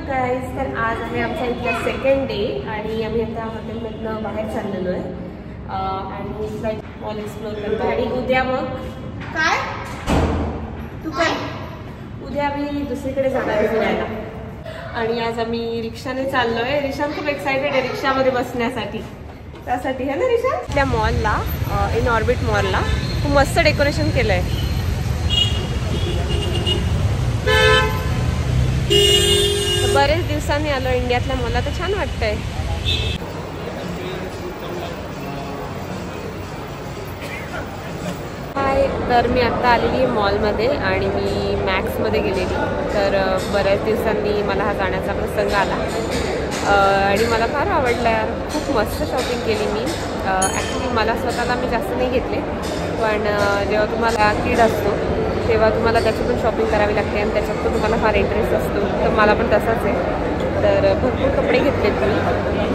Guys, तर आज आहे आमचा इथला सेकंड डे आणि आम्ही आता हॉटेलमधनं बाहेर चाललेलो आहे आणि इथला मॉल एक्सप्लोर करतो. आणि उद्या मग काय तू काय उद्या आम्ही दुसरीकडे जाणार आहे फिरायला. आणि आज आम्ही रिक्षाने चाललो आहे. रिशान खूप एक्सायटेड आहे रिक्षामध्ये बसण्यासाठी. त्यासाठी है ना रिशा? त्या मॉलला इन ऑर्बिट मॉलला खूप मस्त डेकोरेशन केलं आहे. बरेच दिवसांनी आलो इंडियातल्या मॉलला, तर छान वाटतंय. हाय, तर मी आत्ता आलेली आहे मॉलमध्ये आणि मी मॅक्समध्ये गेलेली. तर बऱ्याच दिवसांनी मला हा जाण्याचा प्रसंग आला आणि मला फार आवडला. खूप मस्त शॉपिंग केली मी. ॲक्च्युली मला स्वतःला मी जास्त नाही घेतले, पण जेव्हा तुम्हाला किड असतो तेव्हा तुम्हाला त्याची पण शॉपिंग करावी लागते आणि त्याच्यात पण तुम्हाला फार इंटरेस्ट असतो. तर मला पण तसाच आहे. तर भरपूर कपडे घेतलेत मी.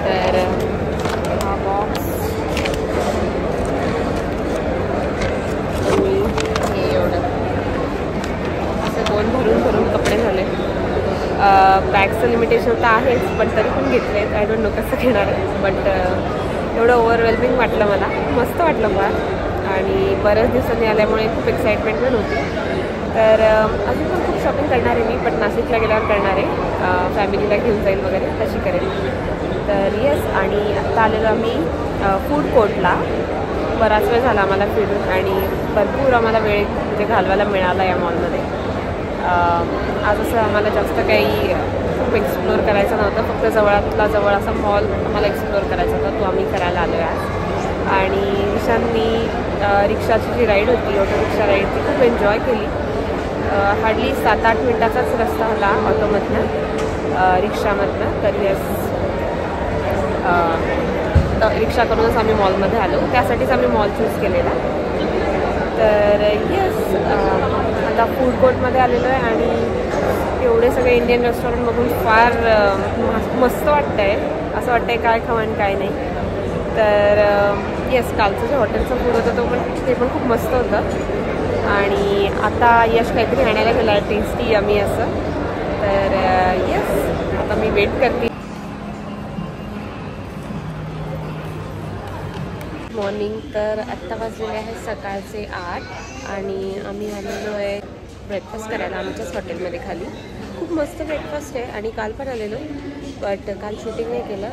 तर हा बॉक्स आणि हे एवढं असं दोन भरून कपडे झाले. बॅगचं लिमिटेशन तर आहेच, पण तरी पण घेतलेत. आय डोंट नो कसं घेणार आहे, बट एवढं ओव्हरवेल्मिंग वाटलं मला. मस्त वाटलं फार आणि बऱ्याच दिवसांनी आल्यामुळे खूप एक्साइटमेंट पण होती. तर अजून पण खूप शॉपिंग करणार आहे मी, पण नाशिकला गेल्यावर करणार आहे. फॅमिलीला घेऊन जाईल वगैरे तशी करेल. तर येस, आणि आत्ता आलेलो आम्ही फूड कोर्टला. बराच वेळ झाला आम्हाला फिरून आणि भरपूर आम्हाला वेळ म्हणजे घालवायला मिळाला या मॉलमध्ये. आज असं आम्हाला जास्त काही खूप एक्सप्लोअर करायचं नव्हतं. फक्त जवळातला जवळ असा मॉल आम्हाला एक्सप्लोअर करायचा होता, तो आम्ही करायला आलो आहे आज. आणि निशांनी रिक्षाची जी राईड होती, ऑटो रिक्षा राईड, ती खूप एन्जॉय केली. हार्डली 7-8 मिनटाचाच रस्ता होला ऑटोमधनं रिक्षामधनं. तर येस, रिक्षा करूनच आम्ही मॉलमध्ये आलो. त्यासाठीच आम्ही मॉल चूज केलेला. तर येस, आता फूड कोर्टमध्ये आलेलो आहे आणि एवढे सगळे इंडियन रेस्टॉरंट बघून फार मस्त वाटतं आहे. असं वाटतं आहे काय खावं आणि काय नाही. तर येस, कालचं जे हॉटेलचं फूड होतं ते पण खूप मस्त होतं. आणि आता यश काहीतरी आणायला गेला आहे टेस्टी आम्ही असं. तर येस, आता मी वेट करते. मॉर्निंग, तर आत्ता वाजलेले आहे सकाळचे 8 आणि आम्ही आलेलो आहे ब्रेकफास्ट करायला आमच्याच हॉटेलमध्ये खाली. खूप मस्त ब्रेकफास्ट आहे आणि काल पण आलेलो, बट काल शूटिंग नाही केलं.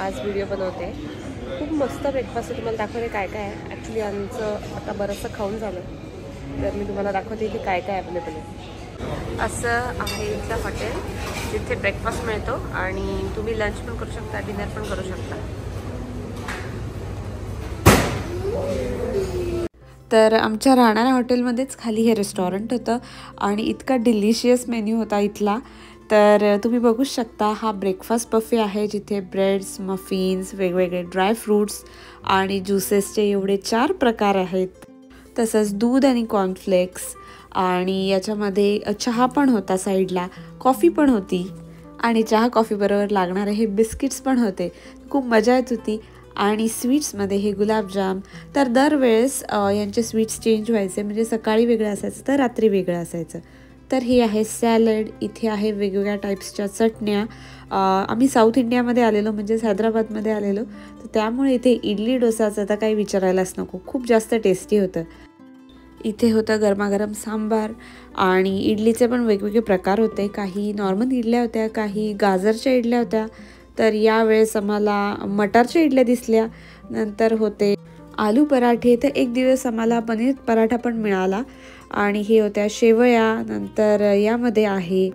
आज व्हिडिओ बनवते. खूप मस्त ब्रेकफास्ट आहे. तुम्हाला दाखवते काय काय आहे. ॲक्च्युली आमचं आता बरंचसं खाऊन झालं, तर मी तुम्हाला दाखवते की काय काय अवेलेबल आहे. असं आहे इथलं हॉटेल, जिथे ब्रेकफास्ट मिळतो आणि तुम्ही लंच पण करू शकता, डिनर पण करू शकता. तर आमच्या राहणाऱ्या हॉटेलमध्येच खाली हे रेस्टॉरंट होतं आणि इतका डिलिशियस मेन्यू होता इथला. तर तुम्ही बघू शकता, हा ब्रेकफास्ट बफे आहे जिथे ब्रेड्स, मफिन्स, वेगवेगळे ड्राय फ्रूट्स आणि ज्युसेसचे एवढे 4 प्रकार आहेत. तसंच दूध आणि कॉर्नफ्लेक्स, आणि याच्यामध्ये चहा पण होता साईडला, कॉफी पण होती आणि चहा कॉफीबरोबर लागणारे हे बिस्किट्स पण होते. खूप मजा येत होती. आणि स्वीट्समध्ये हे गुलाबजाम. तर दरवेळेस यांचे स्वीट्स चेंज व्हायचे, म्हणजे सकाळी वेगळं असायचं तर रात्री वेगळं असायचं. तर हे आहे सॅलड, इथे आहे वेगवेगळ्या टाईप्सच्या चटण्या. आम्ही साऊथ इंडियामध्ये आलेलो, म्हणजेच हैदराबादमध्ये आलेलो, तर त्यामुळे इथे इडली डोसाचं तर काही विचारायलाच नको, खूप जास्त टेस्टी होतं. इथे होतं गरमागरम सांबार आणि इडलीचे पण वेगवेगळे प्रकार होते. काही नॉर्मल इडल्या होत्या, काही गाजरच्या इडल्या होत्या. तर यावेळेस आम्हाला मटारच्या इडल्या दिसल्या. नंतर होते आलू पराठे, तर एक दिवस आम्हाला पनीर पराठा पण मिळाला. आणि हे होत्या शेवया. नंतर यामध्ये आहे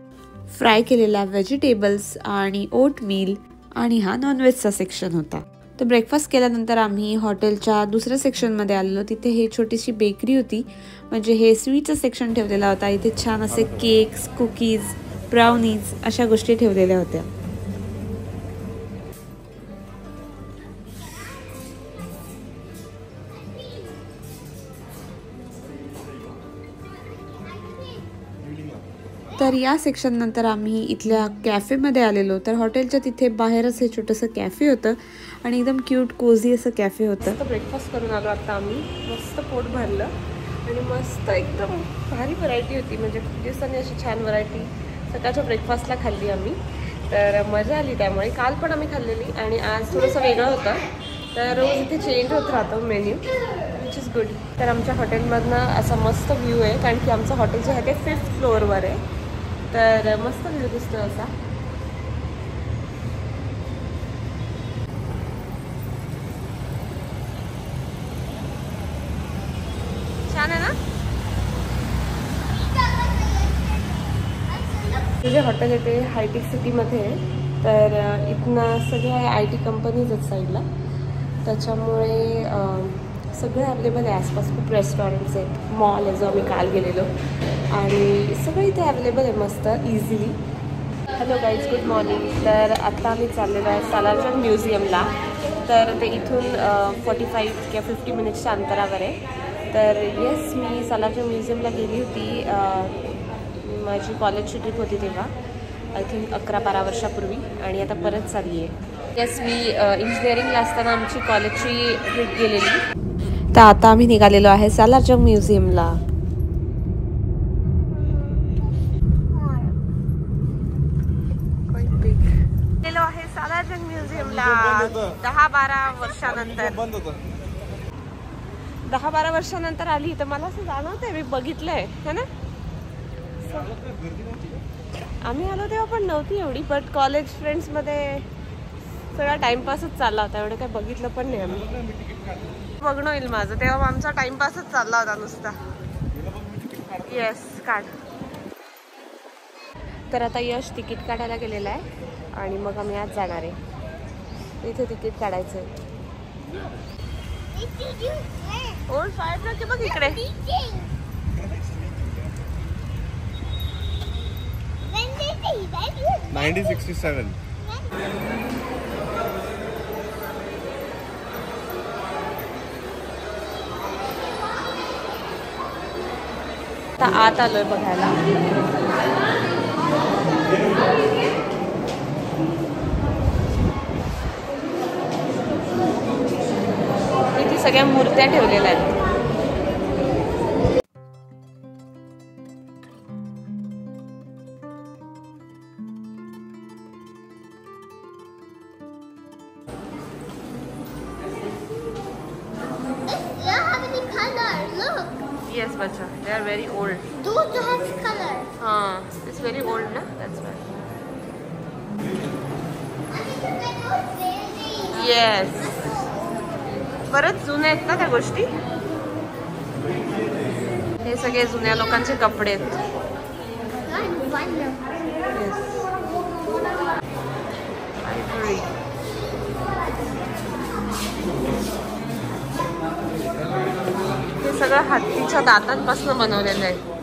फ्राय केलेला व्हेजिटेबल्स आणि ओटमील. आणि हा नॉनव्हेजचा सेक्शन होता. तर ब्रेकफास्ट केल्यानंतर आम्ही हॉटेलच्या दुसऱ्या सेक्शनमध्ये आलेलो. तिथे हे छोटीशी बेकरी होती, म्हणजे हे स्वीटचं सेक्शन ठेवलेला होता. इथे छान असे केक्स, कुकीज, ब्राउनीज अशा गोष्टी ठेवलेल्या होत्या. तर या सेक्शन नंतर आम्ही इथल्या कॅफेमध्ये आलेलो. तर हॉटेलच्या तिथे बाहेरच हे छोटंसं कॅफे होतं आणि एकदम क्यूट कोझी असं कॅफे होतं. ब्रेकफास्ट करून आलो आता आम्ही. मस्त पोट भरलं आणि मस्त एकदम भारी व्हरायटी होती. म्हणजे खूप दिवसांनी अशी छान व्हरायटी सकाळच्या ब्रेकफास्टला खाल्ली आम्ही, तर मजा आली त्यामुळे. काल पण आम्ही खाल्लेली आणि आज थोडंसं वेगळं होतं, तर रोज इथे चेंज होत राहतो मेन्यू, विच इज गुड. तर आमच्या हॉटेलमधनं असा मस्त व्ह्यू आहे, कारण की आमचं हॉटेल जे आहे ते 5th फ्लोअरवर आहे, तर मस्त व्ह्यू दिसतो असा. छान आहे ना. जे हॉटेल आहे ते हायटेक सिटीमध्ये आहे, तर इथनं सगळे IT कंपनीज आहेत साईडला, त्याच्यामुळे सगळं अवेलेबल आहे. आसपास खूप रेस्टॉरंट्स आहेत, मॉल आहे जो आम्ही काल गेलेलो, आणि सगळं इथे अवेलेबल आहे मस्त easily. Hello guys, good morning. तर आत्ता आम्ही चाललेलो आहे सालारजंग म्युझियमला. तर ते इथून 45 किंवा 50 मिनिट्सच्या अंतरावर आहे. तर येस, मी सालारजंग म्युझियमला गेली होती, माझी कॉलेजची ट्रिप होती तेव्हा, आय थिंक 11-12 वर्षापूर्वी, आणि आता परत चालली आहे. येस, मी इंजिनिअरिंगला असताना आमची कॉलेजची ट्रिप गेलेली. तर आता आम्ही निघालेलो आहे सालारजंग म्युझियमला. गेलो आहे सालारजंग म्युझियमला 10-12 वर्षानंतर. 10-12 वर्षानंतर आली, तर मला असं जाणवतंय मी बघितलंय है ना. आम्ही आलो तेव्हा पण नव्हती एवढी, बट कॉलेज फ्रेंड्समध्ये सगळा टाइमपासच चालला होता, एवढं काही बघितलं पण नाही आम्ही. बघणं होईल माझं, तेव्हा आमचा टाइमपासच चालला होता नुसता. येस, काढ. तर आता यश तिकीट काढायला गेलेला आहे आणि मग आम्ही आज जाणार आहे. इथे तिकीट काढायचं आहे. ओल्ड फायर ना बघ इकडे. आता आत आलोय बघायला. इथे सगळ्या मूर्त्या ठेवलेल्या आहेत. Yes, bacha. They are very old. Those have color. It's very old, na? That's why. Yes. बरंच जुने आहेत ना त्या गोष्टी. हे सगळे जुन्या लोकांचे कपडे आहेत. Ivory. हे सगळं हत्तीच्या दातांपासून बनवलेलं आहे.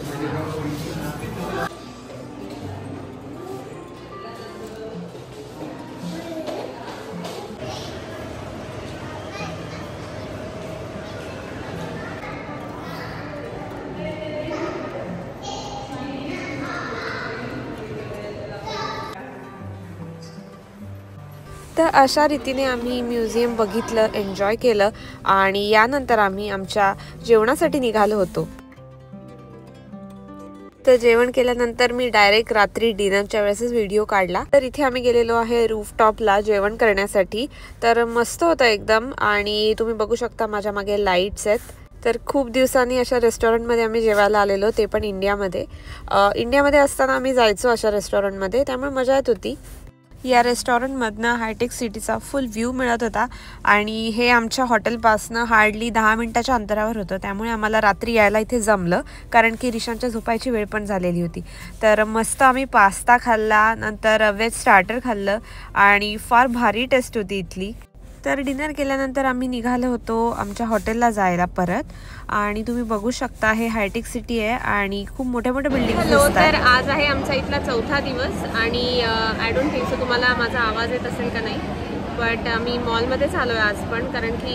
तर अशा रीतीने आम्ही म्युझियम बघितलं, एन्जॉय केलं, आणि यानंतर आम्ही आमच्या जेवणासाठी निघालो होतो. तर जेवण केल्यानंतर मी डायरेक्ट रात्री डिनरच्या वेळेसच व्हिडिओ काढला. तर इथे आम्ही गेलेलो आहे रूफटॉपला जेवण करण्यासाठी. तर मस्त होतं एकदम, आणि तुम्ही बघू शकता माझ्या मागे लाईट्स आहेत. तर खूप दिवसांनी अशा रेस्टॉरंटमध्ये आम्ही जेवायला आलेलो, ते पण इंडियामध्ये असताना आम्ही जायचो अशा रेस्टॉरंटमध्ये, त्यामुळे मजा येत होती. या रेस्टॉरंटमधनं हायटेक सिटीचा फुल व्ह्यू मिळत होता, आणि हे आमच्या हॉटेलपासनं हार्डली 10 मिनिटाच्या अंतरावर होतं, त्यामुळे आम्हाला रात्री यायला इथे जमलं, कारण की रिशांच्या झोपायची वेळ पण झालेली होती. तर मस्त आम्ही पास्ता खाल्ला, नंतर व्हेज स्टार्टर खाल्लं, आणि फार भारी टेस्ट होती इथली. तर डिनर केल्यानंतर आम्ही निघालो होतो आमच्या हॉटेलला जायला परत, आणि तुम्ही बघू शकता हे हायटेक सिटी आहे आणि खूप मोठ्या मोठ्या बिल्डिंग दिसतात. तर आज आहे आमचा इथला 4था दिवस, आणि आय डोंट थिंक सो तुम्हाला माझा आवाज येत असेल का नाही, बट आम्ही मॉलमध्येच आलो आहे आज पण, कारण की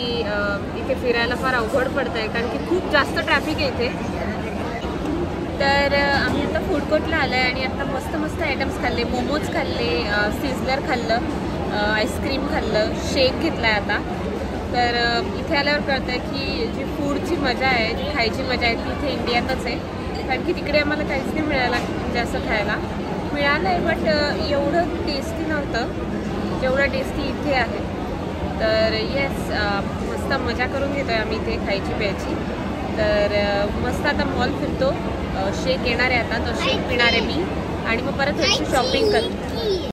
इथे फिरायला फार अवघड पडतं आहे, कारण की खूप जास्त ट्रॅफिक आहे इथे. तर आम्ही आता फूड कोर्टला आलो आहे, आणि आता मस्त मस्त आयटम्स खाल्ले. मोमोज खाल्ले, सिझलर खाल्लं, आईस्क्रीम खाल्लं, शेक घेतला आहे आता. तर इथे आल्यावर कळतं आहे की जी फूडची मजा आहे, जी खायची मजा आहे ती इथे इंडियातच आहे, कारण की तिकडे आम्हाला काहीच नाही मिळायला म्हणजे असं खायला. मिळालं आहे, बट एवढं टेस्टी नव्हतं जेवढं टेस्टी इथे आहे. तर येस, मस्त मजा करून घेतो आहे आम्ही इथे खायची प्यायची. तर मस्त आता मॉल फिरतो. शेक येणार आहे आता, तो शेक पिणार आहे मी आणि मग परत थोडीशी शॉपिंग करतो.